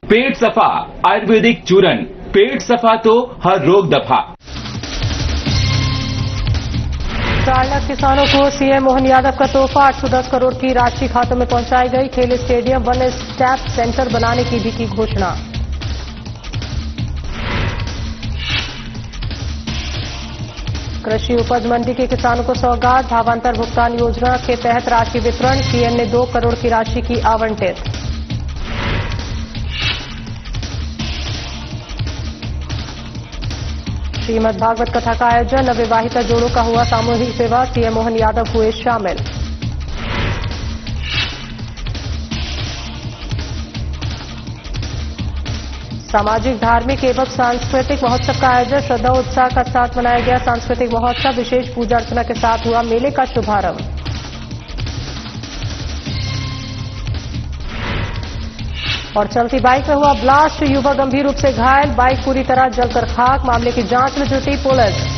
पेट सफा आयुर्वेदिक चूरन, पेट सफा तो हर रोग दफा। 4 लाख किसानों को सीएम मोहन यादव का तोहफा, 810 करोड़ की राशि खातों में पहुंचाई गई। खेल स्टेडियम वन स्टॉप सेंटर बनाने की भी की घोषणा। कृषि उपज मंडी के किसानों को सौगात, भावांतर भुगतान योजना के तहत राशि वितरण। सीएम ने 2 करोड़ की राशि की आवंटित। श्रीमद् भागवत कथा का आयोजन, नवविवाहिता जोड़ों का हुआ सामूहिक विवाह। सीएम मोहन यादव हुए शामिल। सामाजिक, धार्मिक एवं सांस्कृतिक महोत्सव का आयोजन, श्रद्धा उत्साह का साथ मनाया गया सांस्कृतिक महोत्सव। विशेष पूजा अर्चना के साथ हुआ मेले का शुभारंभ। और चलती बाइक में हुआ ब्लास्ट, युवक गंभीर रूप से घायल, बाइक पूरी तरह जलकर खाक। मामले की जांच में जुटी पुलिस।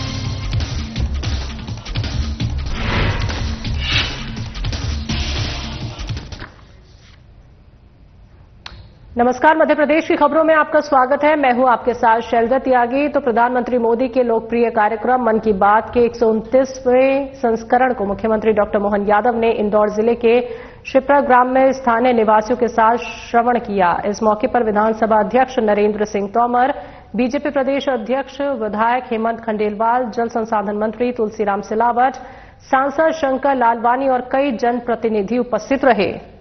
नमस्कार, मध्य प्रदेश की खबरों में आपका स्वागत है। मैं हूं आपके साथ शैलजा त्यागी। तो प्रधानमंत्री मोदी के लोकप्रिय कार्यक्रम मन की बात के 129वें संस्करण को मुख्यमंत्री डॉक्टर मोहन यादव ने इंदौर जिले के शिप्रा ग्राम में स्थानीय निवासियों के साथ श्रवण किया। इस मौके पर विधानसभा अध्यक्ष नरेंद्र सिंह तोमर, बीजेपी प्रदेश अध्यक्ष विधायक हेमंत खंडेलवाल, जल संसाधन मंत्री तुलसीराम सिलावट, सांसद शंकर लालवानी और कई जनप्रतिनिधि उपस्थित रहे।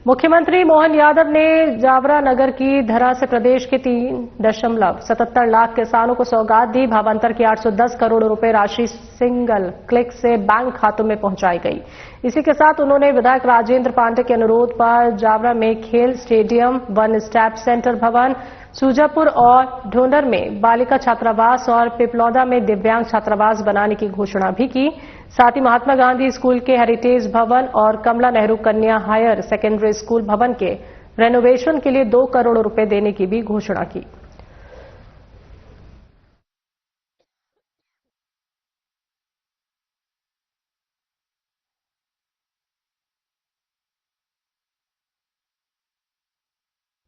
मुख्यमंत्री मोहन यादव ने जावरा नगर की धरा से प्रदेश के 3.77 लाख किसानों को सौगात दी। भावांतर की 810 करोड़ रुपए राशि सिंगल क्लिक से बैंक खातों में पहुंचाई गई। इसी के साथ उन्होंने विधायक राजेंद्र पांडे के अनुरोध पर जावरा में खेल स्टेडियम, वन स्टॉप सेंटर भवन, सूजापुर और ढोंडर में बालिका छात्रावास और पिपलौदा में दिव्यांग छात्रावास बनाने की घोषणा भी की। साथ ही महात्मा गांधी स्कूल के हेरिटेज भवन और कमला नेहरू कन्या हायर सेकेंडरी स्कूल भवन के रेनोवेशन के लिए 2 करोड़ रुपए देने की भी घोषणा की।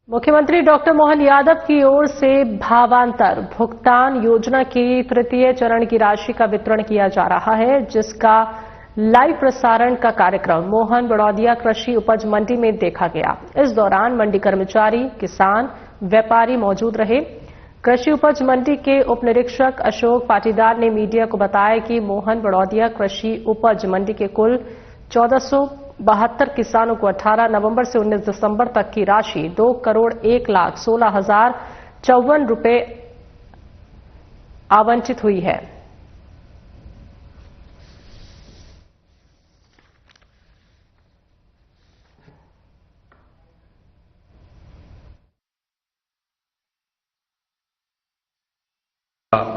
मुख्यमंत्री डॉक्टर मोहन यादव की ओर से भावांतर भुगतान योजना की तृतीय चरण की राशि का वितरण किया जा रहा है, जिसका लाइव प्रसारण का कार्यक्रम मोहन बड़ौदिया कृषि उपज मंडी में देखा गया। इस दौरान मंडी कर्मचारी, किसान, व्यापारी मौजूद रहे। कृषि उपज मंडी के उप निरीक्षक अशोक पाटीदार ने मीडिया को बताया कि मोहन बड़ौदिया कृषि उपज मंडी के कुल 1472 किसानों को 18 नवंबर से 19 दिसंबर तक की राशि 2 करोड़ 1,16,054 रुपए आवंटित हुई है।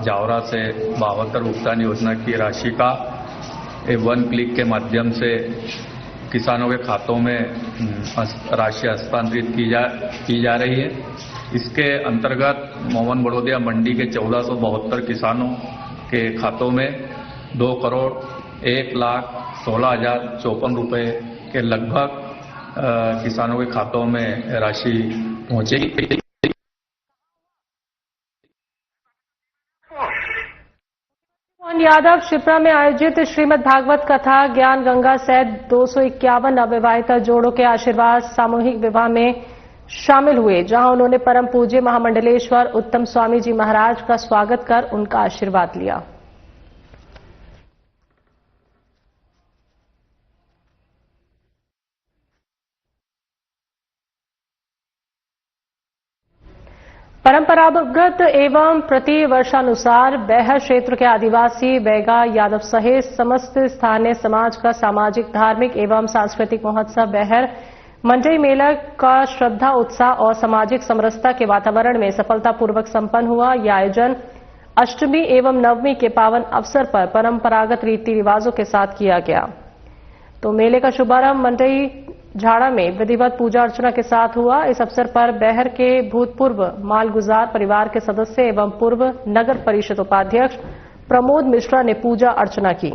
जावरा से भावांतर भुगतान योजना की राशि का वन क्लिक के माध्यम से किसानों के खातों में राशि हस्तांतरित की जा रही है। इसके अंतर्गत मोहन बड़ौदिया मंडी के 1472 किसानों के खातों में 2 करोड़ 1,16,054 रुपए के लगभग किसानों के खातों में राशि पहुंचेगी। मोहन यादव शिप्रा में आयोजित श्रीमद् भागवत कथा ज्ञान गंगा सहित 251 नवविवाहिता जोड़ों के आशीर्वाद सामूहिक विवाह में शामिल हुए, जहां उन्होंने परम पूज्य महामंडलेश्वर उत्तम स्वामी जी महाराज का स्वागत कर उनका आशीर्वाद लिया। परंपरागत एवं प्रति वर्षानुसार बैहर क्षेत्र के आदिवासी बैगा यादव सहित समस्त स्थानीय समाज का सामाजिक, धार्मिक एवं सांस्कृतिक महोत्सव बैहर मंडई मेला का श्रद्धा, उत्साह और सामाजिक समरसता के वातावरण में सफलतापूर्वक संपन्न हुआ। यह आयोजन अष्टमी एवं नवमी के पावन अवसर पर परंपरागत रीति रिवाजों के साथ किया गया। तो मेले का शुभारंभ मंडई झाड़ा में विधिवत पूजा अर्चना के साथ हुआ। इस अवसर पर बैहर के भूतपूर्व मालगुजार परिवार के सदस्य एवं पूर्व नगर परिषद उपाध्यक्ष प्रमोद मिश्रा ने पूजा अर्चना की।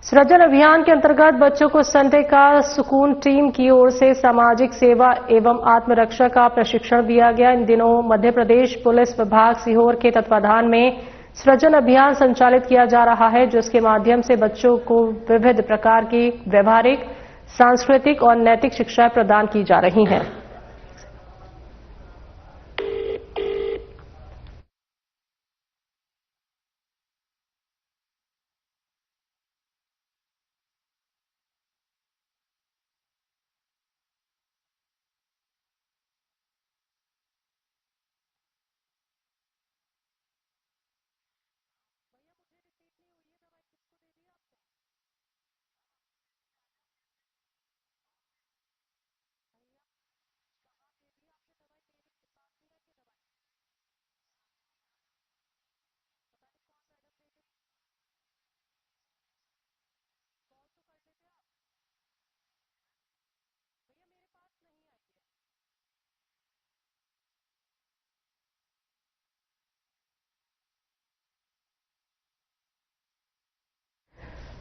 सृजन अभियान के अंतर्गत बच्चों को संडे का सुकून टीम की ओर से सामाजिक सेवा एवं आत्मरक्षा का प्रशिक्षण दिया गया। इन दिनों मध्य प्रदेश पुलिस विभाग सीहोर के तत्वाधान में सृजन अभियान संचालित किया जा रहा है, जिसके माध्यम से बच्चों को विविध प्रकार की व्यवहारिक, सांस्कृतिक और नैतिक शिक्षाएं प्रदान की जा रही हैं।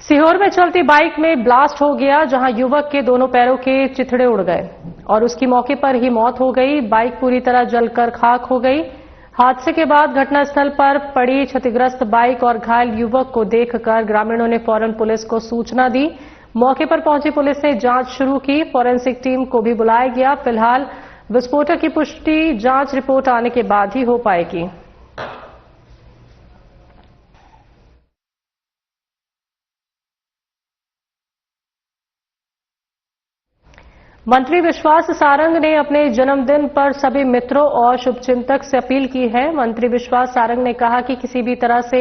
सीहोर में चलती बाइक में ब्लास्ट हो गया, जहां युवक के दोनों पैरों के चिथड़े उड़ गए और उसकी मौके पर ही मौत हो गई। बाइक पूरी तरह जलकर खाक हो गई। हादसे के बाद घटनास्थल पर पड़ी क्षतिग्रस्त बाइक और घायल युवक को देखकर ग्रामीणों ने फौरन पुलिस को सूचना दी। मौके पर पहुंची पुलिस ने जांच शुरू की। फॉरेंसिक टीम को भी बुलाया गया। फिलहाल विस्फोटक की पुष्टि जांच रिपोर्ट आने के बाद ही हो पाएगी। मंत्री विश्वास सारंग ने अपने जन्मदिन पर सभी मित्रों और शुभचिंतक से अपील की है। मंत्री विश्वास सारंग ने कहा कि किसी भी तरह से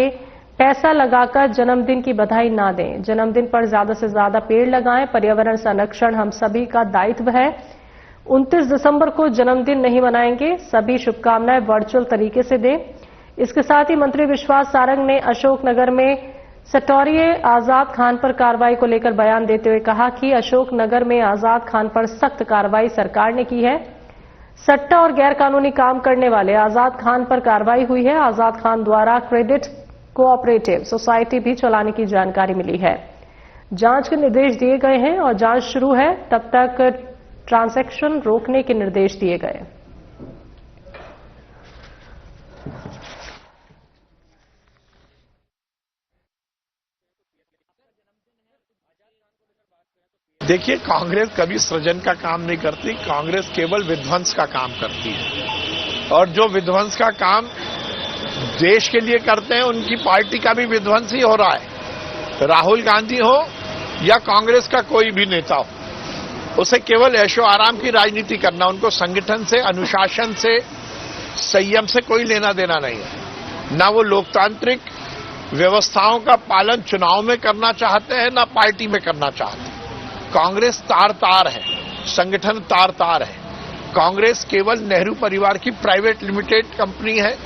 पैसा लगाकर जन्मदिन की बधाई ना दें। जन्मदिन पर ज्यादा से ज्यादा पेड़ लगाएं। पर्यावरण संरक्षण हम सभी का दायित्व है। 29 दिसंबर को जन्मदिन नहीं मनाएंगे। सभी शुभकामनाएं वर्चुअल तरीके से दें। इसके साथ ही मंत्री विश्वास सारंग ने अशोकनगर में सटोरिये आजाद खान पर कार्रवाई को लेकर बयान देते हुए कहा कि अशोकनगर में आजाद खान पर सख्त कार्रवाई सरकार ने की है। सट्टा और गैरकानूनी काम करने वाले आजाद खान पर कार्रवाई हुई है। आजाद खान द्वारा क्रेडिट कोऑपरेटिव सोसाइटी भी चलाने की जानकारी मिली है। जांच के निर्देश दिए गए हैं और जांच शुरू है, तब तक ट्रांजैक्शन रोकने के निर्देश दिए गए। देखिए, कांग्रेस कभी सृजन का काम नहीं करती। कांग्रेस केवल विध्वंस का काम करती है और जो विध्वंस का काम देश के लिए करते हैं उनकी पार्टी का भी विध्वंस ही हो रहा है। राहुल गांधी हो या कांग्रेस का कोई भी नेता हो, उसे केवल ऐशो आराम की राजनीति करना, उनको संगठन से, अनुशासन से, संयम से कोई लेना देना नहीं है। ना वो लोकतांत्रिक व्यवस्थाओं का पालन चुनाव में करना चाहते हैं, ना पार्टी में करना चाहते हैं। कांग्रेस तार-तार है, संगठन तार-तार है। कांग्रेस केवल नेहरू परिवार की प्राइवेट लिमिटेड कंपनी है।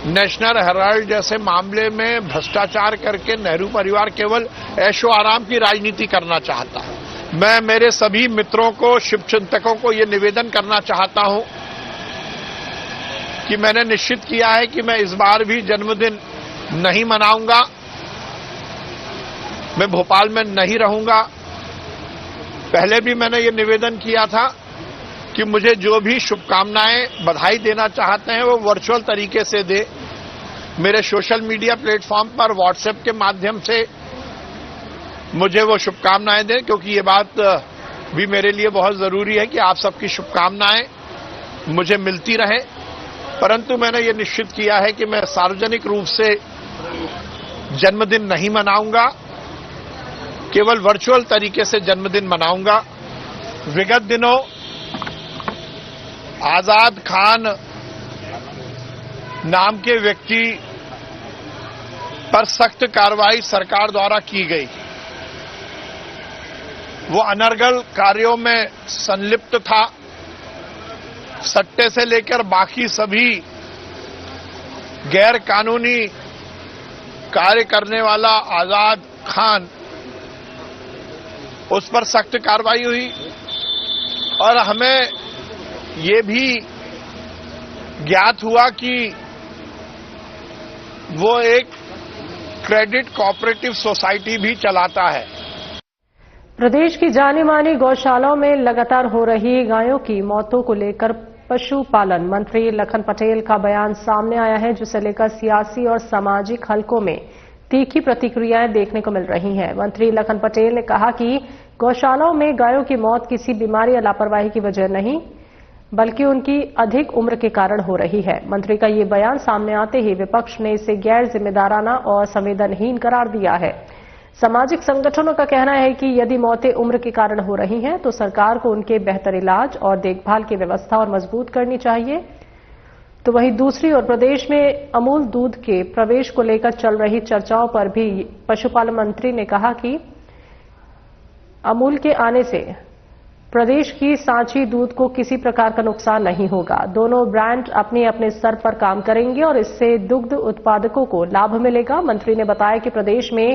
नेशनल हेराल्ड जैसे मामले में भ्रष्टाचार करके नेहरू परिवार केवल ऐशो आराम की राजनीति करना चाहता है। मैं मेरे सभी मित्रों को, शुभचिंतकों को ये निवेदन करना चाहता हूं कि मैंने निश्चित किया है कि मैं इस बार भी जन्मदिन नहीं मनाऊंगा। मैं भोपाल में नहीं रहूंगा। पहले भी मैंने ये निवेदन किया था कि मुझे जो भी शुभकामनाएं, बधाई देना चाहते हैं वो वर्चुअल तरीके से दे। मेरे सोशल मीडिया प्लेटफॉर्म पर व्हाट्सएप के माध्यम से मुझे वो शुभकामनाएं दें, क्योंकि ये बात भी मेरे लिए बहुत जरूरी है कि आप सबकी शुभकामनाएं मुझे मिलती रहें। परंतु मैंने ये निश्चित किया है कि मैं सार्वजनिक रूप से जन्मदिन नहीं मनाऊंगा, केवल वर्चुअल तरीके से जन्मदिन मनाऊंगा। विगत दिनों आजाद खान नाम के व्यक्ति पर सख्त कार्रवाई सरकार द्वारा की गई। वो अनर्गल कार्यों में संलिप्त था। सट्टे से लेकर बाकी सभी गैर कानूनी कार्य करने वाला आजाद खान, उस पर सख्त कार्रवाई हुई और हमें ये भी ज्ञात हुआ कि वो एक क्रेडिट कोऑपरेटिव सोसाइटी भी चलाता है। प्रदेश की जानी मानी गौशालाओं में लगातार हो रही गायों की मौतों को लेकर पशुपालन मंत्री लखन पटेल का बयान सामने आया है, जिसे लेकर सियासी और सामाजिक हलकों में तीखी प्रतिक्रियाएं देखने को मिल रही हैं। मंत्री लखन पटेल ने कहा कि गौशालाओं में गायों की मौत किसी बीमारी या लापरवाही की वजह नहीं, बल्कि उनकी अधिक उम्र के कारण हो रही है। मंत्री का ये बयान सामने आते ही विपक्ष ने इसे गैर जिम्मेदाराना और संवेदनहीन करार दिया है। सामाजिक संगठनों का कहना है कि यदि मौतें उम्र के कारण हो रही हैं तो सरकार को उनके बेहतर इलाज और देखभाल की व्यवस्था और मजबूत करनी चाहिए। तो वहीं दूसरी ओर प्रदेश में अमूल दूध के प्रवेश को लेकर चल रही चर्चाओं पर भी पशुपालन मंत्री ने कहा कि अमूल के आने से प्रदेश की सांची दूध को किसी प्रकार का नुकसान नहीं होगा। दोनों ब्रांड अपने अपने स्तर पर काम करेंगे और इससे दुग्ध उत्पादकों को लाभ मिलेगा। मंत्री ने बताया कि प्रदेश में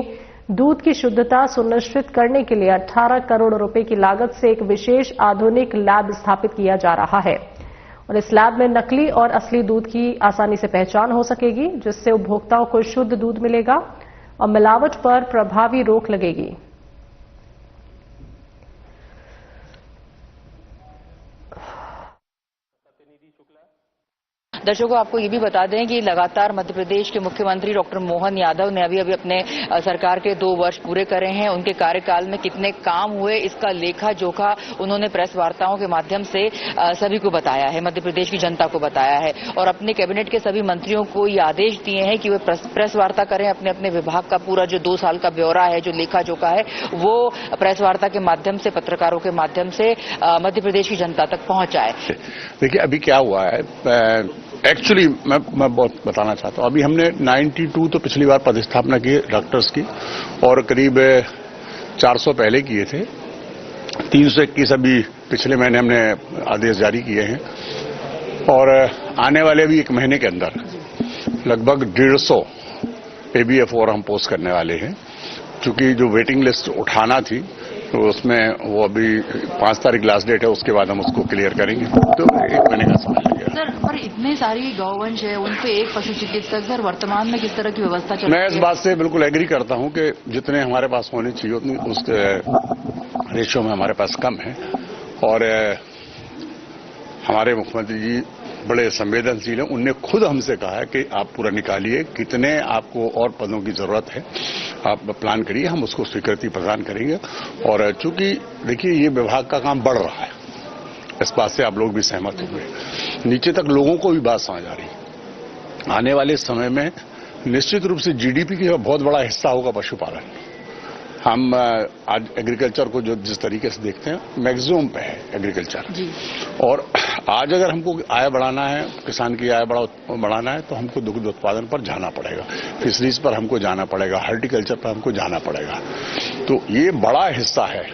दूध की शुद्धता सुनिश्चित करने के लिए 18 करोड़ रुपए की लागत से एक विशेष आधुनिक लैब स्थापित किया जा रहा है और इस लैब में नकली और असली दूध की आसानी से पहचान हो सकेगी, जिससे उपभोक्ताओं को शुद्ध दूध मिलेगा और मिलावट पर प्रभावी रोक लगेगी। दर्शकों, आपको ये भी बता दें कि लगातार मध्य प्रदेश के मुख्यमंत्री डॉक्टर मोहन यादव ने अभी अपने सरकार के 2 वर्ष पूरे करे हैं। उनके कार्यकाल में कितने काम हुए, इसका लेखा जोखा उन्होंने प्रेस वार्ताओं के माध्यम से सभी को बताया है, मध्य प्रदेश की जनता को बताया है और अपने कैबिनेट के सभी मंत्रियों को ये आदेश दिए हैं कि वे प्रेस वार्ता करें, अपने अपने विभाग का पूरा जो 2 साल का ब्यौरा है, जो लेखा जोखा है, वो प्रेस वार्ता के माध्यम से, पत्रकारों के माध्यम से मध्य प्रदेश की जनता तक पहुंचाए। देखिए, अभी क्या हुआ है, एक्चुअली मैं बहुत बताना चाहता हूं। अभी हमने 92 तो पिछली बार पदस्थापना की डॉक्टर्स की और करीब 400 पहले किए थे। 321 अभी पिछले महीने हमने आदेश जारी किए हैं और आने वाले भी 1 महीने के अंदर लगभग 150 ABF और हम पोस्ट करने वाले हैं, क्योंकि जो वेटिंग लिस्ट उठाना थी तो उसमें वो अभी 5 तारीख लास्ट डेट है, उसके बाद हम उसको क्लियर करेंगे, तो 1 महीने का समय लगेगा। सर, पर इतने सारी गौवंश है, उन पे एक पशु चिकित्सक, सर वर्तमान में किस तरह की व्यवस्था चल रही है? मैं इस बात से बिल्कुल एग्री करता हूं कि जितने हमारे पास होने चाहिए उतनी उस रेशियो में हमारे पास कम है और हमारे मुख्यमंत्री जी बड़े संवेदनशील हैं। उनने खुद हमसे कहा है कि आप पूरा निकालिए, कितने आपको और पदों की जरूरत है, आप प्लान करिए, हम उसको स्वीकृति प्रदान करेंगे। और चूंकि देखिए, ये विभाग का काम बढ़ रहा है, इस बात से आप लोग भी सहमत होंगे, नीचे तक लोगों को भी बात समझ आ रही है। आने वाले समय में निश्चित रूप से जीडीपी का बहुत बड़ा हिस्सा होगा पशुपालन। हम आज एग्रीकल्चर को जो जिस तरीके से देखते हैं, मैक्सिमम पे है एग्रीकल्चर जी। और आज अगर हमको आय बढ़ाना है, किसान की आय बढ़ाना है, तो हमको दुग्ध उत्पादन पर जाना पड़ेगा, फिशरीज पर हमको जाना पड़ेगा, हॉर्टिकल्चर पर हमको जाना पड़ेगा। तो ये बड़ा हिस्सा है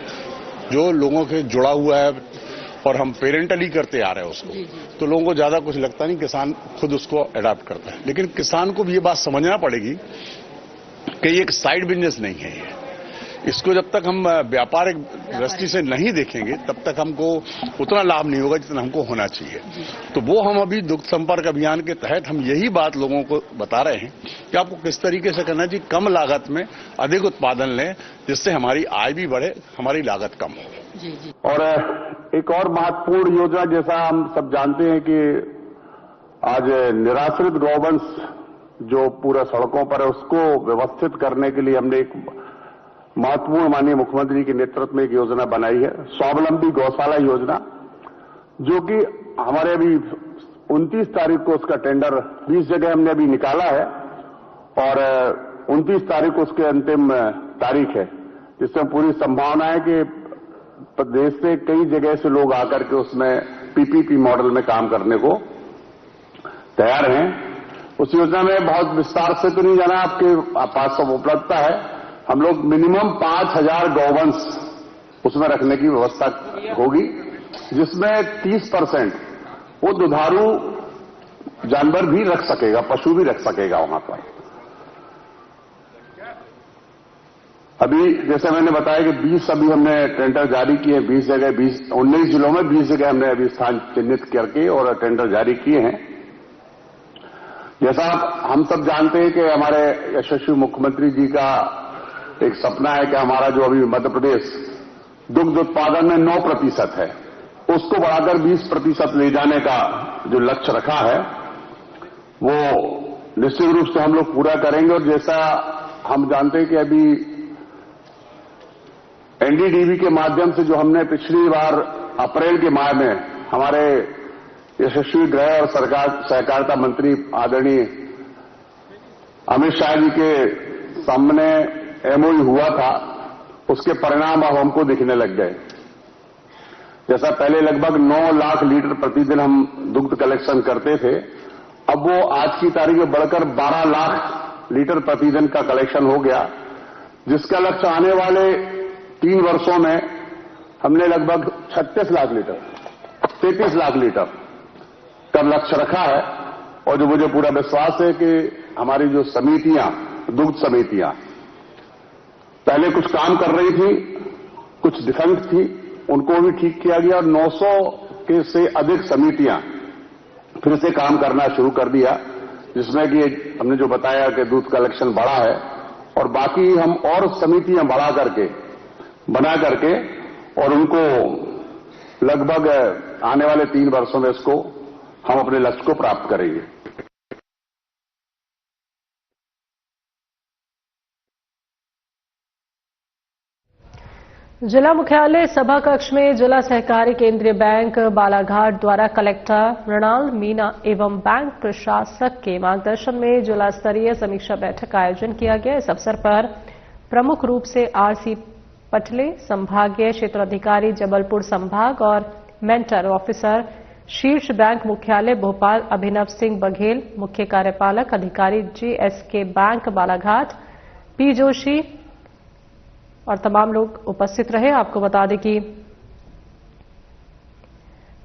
जो लोगों के जुड़ा हुआ है और हम पेरेंटली करते आ रहे हैं उसको, तो लोगों को ज्यादा कुछ लगता नहीं, किसान खुद उसको अडॉप्ट करता है। लेकिन किसान को भी ये बात समझना पड़ेगी कि ये एक साइड बिजनेस नहीं है ये। इसको जब तक हम व्यापारिक दृष्टि से नहीं देखेंगे, तब तक हमको उतना लाभ नहीं होगा जितना हमको होना चाहिए। तो वो हम अभी दुग्ध संपर्क अभियान के तहत हम यही बात लोगों को बता रहे हैं कि आपको किस तरीके से करना चाहिए, कम लागत में अधिक उत्पादन लें, जिससे हमारी आय भी बढ़े, हमारी लागत कम हो। और एक और महत्वपूर्ण योजना, जैसा हम सब जानते हैं कि आज निराश्रित गौवंश जो पूरा सड़कों पर है, उसको व्यवस्थित करने के लिए हमने एक महत्वपूर्ण माननीय मुख्यमंत्री के नेतृत्व में एक योजना बनाई है, स्वावलंबी गौशाला योजना, जो कि हमारे अभी 29 तारीख को उसका टेंडर 20 जगह हमने अभी निकाला है और 29 तारीख को उसके अंतिम तारीख है, जिसमें पूरी संभावना है कि प्रदेश से कई जगह से लोग आकर के उसमें पीपीपी मॉडल में काम करने को तैयार हैं। उस योजना में बहुत विस्तार से तो नहीं जाना, आपके पास सब उपलब्धता है। हम लोग मिनिमम 5000 गौवंश उसमें रखने की व्यवस्था होगी, जिसमें 30% वो दुधारू जानवर भी रख सकेगा, पशु भी रख सकेगा वहां पर। अभी जैसे मैंने बताया कि 20 अभी हमने टेंडर जारी किए, 20 जगह 19 जिलों में 20 जगह हमने अभी स्थान चिन्हित करके और टेंडर जारी किए हैं। जैसा हम सब जानते हैं कि हमारे यशस्वी मुख्यमंत्री जी का एक सपना है कि हमारा जो अभी मध्य प्रदेश दुग्ध उत्पादन में 9% है, उसको बढ़ाकर 20% ले जाने का जो लक्ष्य रखा है वो निश्चित रूप से हम लोग पूरा करेंगे। और जैसा हम जानते हैं कि अभी एनडीडीबी के माध्यम से जो हमने पिछली बार अप्रैल के माह में हमारे यशस्वी गृह और सहकारिता मंत्री आदरणीय अमित शाह जी के सामने एमओयू हुआ था, उसके परिणाम अब हमको दिखने लग गए। जैसा पहले लगभग 9 लाख लीटर प्रतिदिन हम दुग्ध कलेक्शन करते थे, अब वो आज की तारीख में बढ़कर 12 लाख लीटर प्रतिदिन का कलेक्शन हो गया, जिसका लक्ष्य आने वाले 3 वर्षों में हमने लगभग 36 लाख लीटर 33 लाख लीटर का लक्ष्य रखा है। और जो मुझे पूरा विश्वास है कि हमारी जो समितियां, दुग्ध समितियां पहले कुछ काम कर रही थी, कुछ डिफेक्ट थी, उनको भी ठीक किया गया और 900 के से अधिक समितियां फिर से काम करना शुरू कर दिया, जिसमें कि हमने जो बताया कि दूध कलेक्शन बढ़ा है और बाकी हम और समितियां बना करके और उनको लगभग आने वाले 3 वर्षों में इसको हम अपने लक्ष्य को प्राप्त करेंगे। जिला मुख्यालय सभा कक्ष में जिला सहकारी केंद्रीय बैंक बालाघाट द्वारा कलेक्टर मृणाल मीना एवं बैंक प्रशासक के मार्गदर्शन में जिला स्तरीय समीक्षा बैठक का आयोजन किया गया। इस अवसर पर प्रमुख रूप से आरसी पटले, संभागीय क्षेत्राधिकारी जबलपुर संभाग और मेंटर ऑफिसर शीर्ष बैंक मुख्यालय भोपाल अभिनव सिंह बघेल, मुख्य कार्यपालक अधिकारी GSK bank Balaghat P Joshi और तमाम लोग उपस्थित रहे। आपको बता दें कि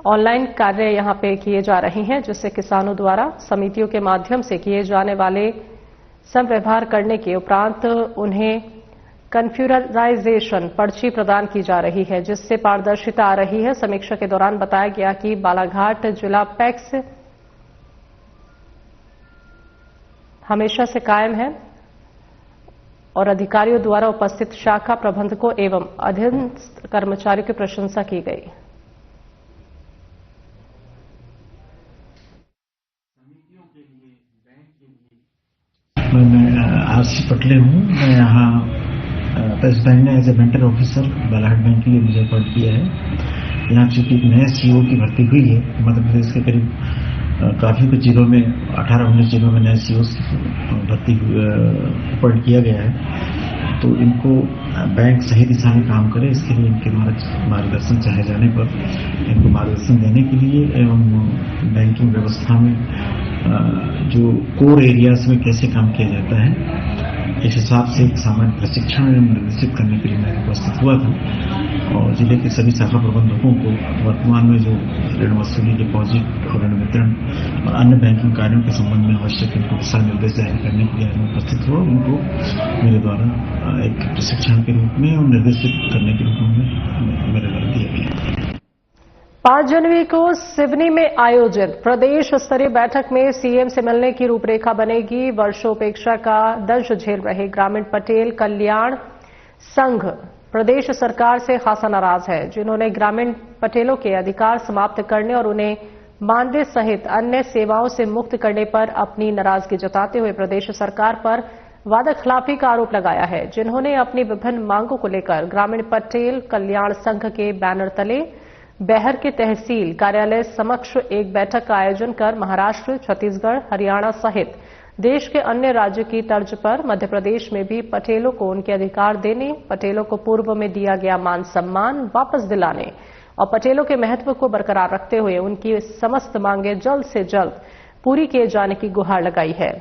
ऑनलाइन कार्य यहां पे किए जा रहे हैं, जिससे किसानों द्वारा समितियों के माध्यम से किए जाने वाले संव्यवहार करने के उपरांत उन्हें कंप्यूटराइजेशन पर्ची प्रदान की जा रही है, जिससे पारदर्शिता आ रही है। समीक्षा के दौरान बताया गया कि बालाघाट जिला पैक्स हमेशा से कायम है और अधिकारियों द्वारा उपस्थित शाखा प्रबंधकों एवं अधीनस्थ कर्मचारियों की प्रशंसा की गई। मैं आरसी पटले हूँ। मैं यहाँ प्रेस बैंक में as a mentor officer Balaghat bank के लिए मुझे अपॉइंट किया है। यहाँ चूंकि एक नए सीईओ की भर्ती हुई है, मध्य प्रदेश के करीब काफी कुछ जिलों में 18-19 जिलों में नए सीईओ की भर्ती अपॉइंट किया गया है, तो इनको बैंक सही दिशा में काम करे, इसके लिए इनके मार्गदर्शन चाहे जाने पर इनको मार्गदर्शन देने के लिए एवं बैंकिंग व्यवस्था में जो कोर एरियाज में कैसे काम किया जाता है, इस हिसाब से एक सामान्य प्रशिक्षण निर्देशित करने के लिए मैं उपस्थित हुआ था। और जिले के सभी शाखा प्रबंधकों को वर्तमान में जो ऋण वसूली, डिपॉजिट और ऋण वितरण और अन्य बैंकिंग कार्यों के संबंध में आवश्यक इनको दिशा निर्देश जारी करने के लिए मैं उपस्थित हुआ। उनको मेरे द्वारा एक प्रशिक्षण के रूप में और निर्देशित करने के रूप में मेरे द्वारा दिया गया। 5 जनवरी को सिवनी में आयोजित प्रदेश स्तरीय बैठक में सीएम से मिलने की रूपरेखा बनेगी। वर्षोपेक्षा का दंश झेल रहे ग्रामीण पटेल कल्याण संघ प्रदेश सरकार से खासा नाराज है, जिन्होंने ग्रामीण पटेलों के अधिकार समाप्त करने और उन्हें मानदेय सहित अन्य सेवाओं से मुक्त करने पर अपनी नाराजगी जताते हुए प्रदेश सरकार पर वादाखिलाफी का आरोप लगाया है। जिन्होंने अपनी विभिन्न मांगों को लेकर ग्रामीण पटेल कल्याण संघ के बैनर तले बैहर के तहसील कार्यालय समक्ष एक बैठक का आयोजन कर महाराष्ट्र, छत्तीसगढ़, हरियाणा सहित देश के अन्य राज्यों की तर्ज पर मध्य प्रदेश में भी पटेलों को उनके अधिकार देने, पटेलों को पूर्व में दिया गया मान सम्मान वापस दिलाने और पटेलों के महत्व को बरकरार रखते हुए उनकी समस्त मांगे जल्द से जल्द पूरी किए जाने की गुहार लगाई है।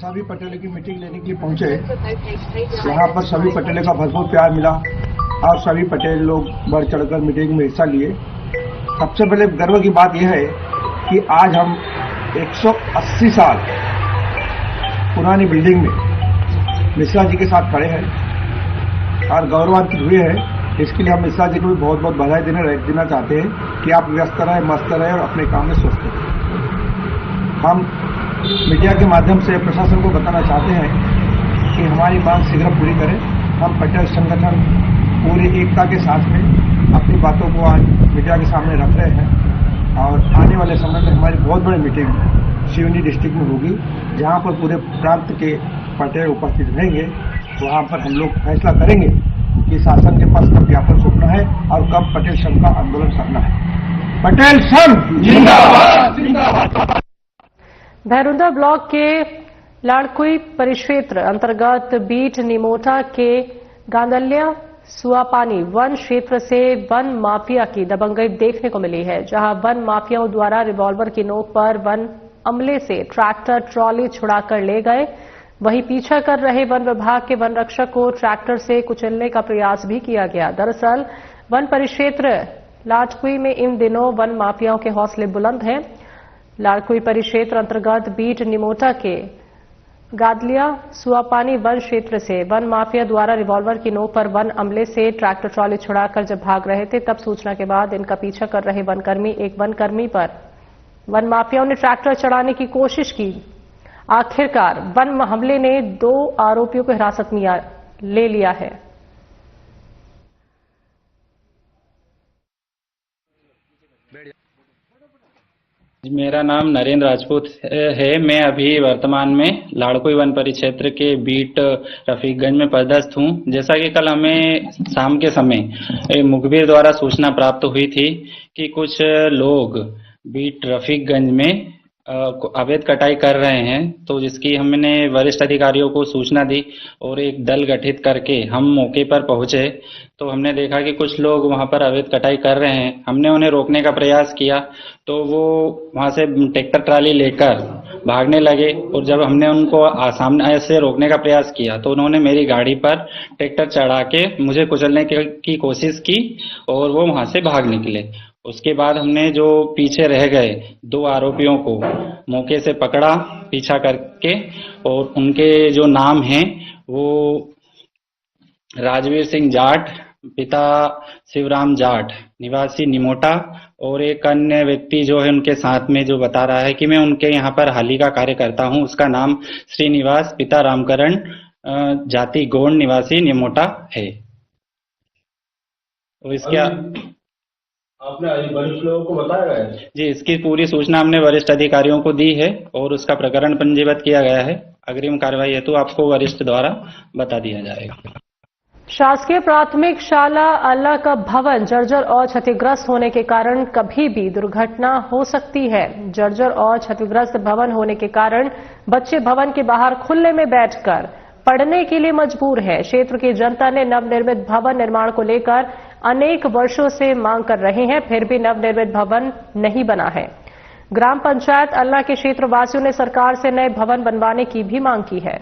सभी पटेलों की मीटिंग लेने के लिए पहुंचे। यहाँ पर सभी पटेलों का भरपूर प्यार मिला और सभी पटेल लोग बढ़ चढ़कर मीटिंग में हिस्सा लिए। सबसे पहले गर्व की बात यह है कि आज हम 180 साल पुरानी बिल्डिंग में मिश्रा जी के साथ खड़े हैं और गौरवान्वित हुए हैं। इसके लिए हम मिश्रा जी को भी बहुत बहुत बधाई देना चाहते हैं कि आप व्यस्त रहें, मस्त रहें और अपने काम में स्वस्थ रहें। हम मीडिया के माध्यम से प्रशासन को बताना चाहते हैं कि हमारी मांग शीघ्र पूरी करें। हम पटेल संगठन पूरी एकता के साथ में अपनी बातों को आज मीडिया के सामने रख रहे हैं और आने वाले समय में हमारी बहुत बड़ी मीटिंग सिवनी डिस्ट्रिक्ट में होगी, जहां पर पूरे प्रांत के पटेल उपस्थित रहेंगे। वहां पर हम लोग फैसला करेंगे कि शासन के पास कब ज्ञापन सौंपना है और कब पटेल संघ का आंदोलन करना है। पटेल संघ जिंदाबाद जिंदाबाद। भैरुंदा ब्लॉक के लाड़कुई परिक्षेत्र अंतर्गत बीट निमोटा के गांदल्या सुआपानी वन क्षेत्र से वन माफिया की दबंगई देखने को मिली है, जहां वन माफियाओं द्वारा रिवॉल्वर की नोक पर वन अमले से ट्रैक्टर ट्रॉली छुड़ाकर ले गए। वहीं पीछा कर रहे वन विभाग के वन रक्षक को ट्रैक्टर से कुचलने का प्रयास भी किया गया। दरअसल वन परिक्षेत्र लाड़कुई में इन दिनों वन माफियाओं के हौसले बुलंद हैं। लाड़कुई परिक्षेत्र अंतर्गत बीट निमोटा के गादलिया सुआपानी वन क्षेत्र से वन माफिया द्वारा रिवॉल्वर की नोक पर वन अमले से ट्रैक्टर ट्रॉली छुड़ाकर जब भाग रहे थे, तब सूचना के बाद इनका पीछा कर रहे एक वनकर्मी पर वन माफियाओं ने ट्रैक्टर चढ़ाने की कोशिश की। आखिरकार वन हमले ने 2 आरोपियों को हिरासत में ले लिया है। मेरा नाम नरेंद्र राजपूत है। मैं अभी वर्तमान में लाड़कुई वन परिक्षेत्र के बीट रफीकगंज में पदस्थ हूं। जैसा कि कल हमें शाम के समय मुखबिर द्वारा सूचना प्राप्त हुई थी कि कुछ लोग बीट रफीकगंज में अवैध कटाई कर रहे हैं, तो जिसकी हमने वरिष्ठ अधिकारियों को सूचना दी और एक दल गठित करके हम मौके पर पहुंचे तो हमने देखा कि कुछ लोग वहां पर अवैध कटाई कर रहे हैं। हमने उन्हें रोकने का प्रयास किया तो वो वहां से ट्रैक्टर ट्राली लेकर भागने लगे और जब हमने उनको सामने से रोकने का प्रयास किया तो उन्होंने मेरी गाड़ी पर ट्रैक्टर चढ़ा के मुझे कुचलने की कोशिश की और वो वहां से भाग निकले। उसके बाद हमने जो पीछे रह गए 2 आरोपियों को मौके से पकड़ा पीछा करके और उनके जो नाम हैं वो राजवीर सिंह जाट, पिता शिवराम जाट, निवासी निमोटा, और एक अन्य व्यक्ति जो है उनके साथ में जो बता रहा है कि मैं उनके यहाँ पर हाल ही का कार्य करता हूँ, उसका नाम श्रीनिवास पिता रामकरण जाति गोंड निवासी निमोटा है। और इसके आपने वरिष्ठ लोगों को बताया गया है? जी, इसकी पूरी सूचना हमने वरिष्ठ अधिकारियों को दी है और उसका प्रकरण पंजीबद्ध किया गया है। अग्रिम कार्रवाई हेतु आपको वरिष्ठ द्वारा बता दिया जाएगा। शासकीय प्राथमिक शाला अल्लाह का भवन जर्जर और क्षतिग्रस्त होने के कारण कभी भी दुर्घटना हो सकती है। जर्जर और क्षतिग्रस्त भवन होने के कारण बच्चे भवन के बाहर खुले में बैठकर पढ़ने के लिए मजबूर है। क्षेत्र की जनता ने नवनिर्मित भवन निर्माण को लेकर अनेक वर्षों से मांग कर रहे हैं, फिर भी नवनिर्मित भवन नहीं बना है। ग्राम पंचायत अल्लाह के क्षेत्रवासियों ने सरकार से नए भवन बनवाने की भी मांग की है।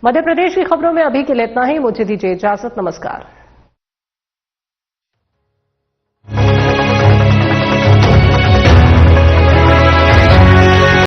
मध्य प्रदेश की खबरों में अभी के लिए इतना ही। मुझे दीजिए इजाजत। नमस्कार।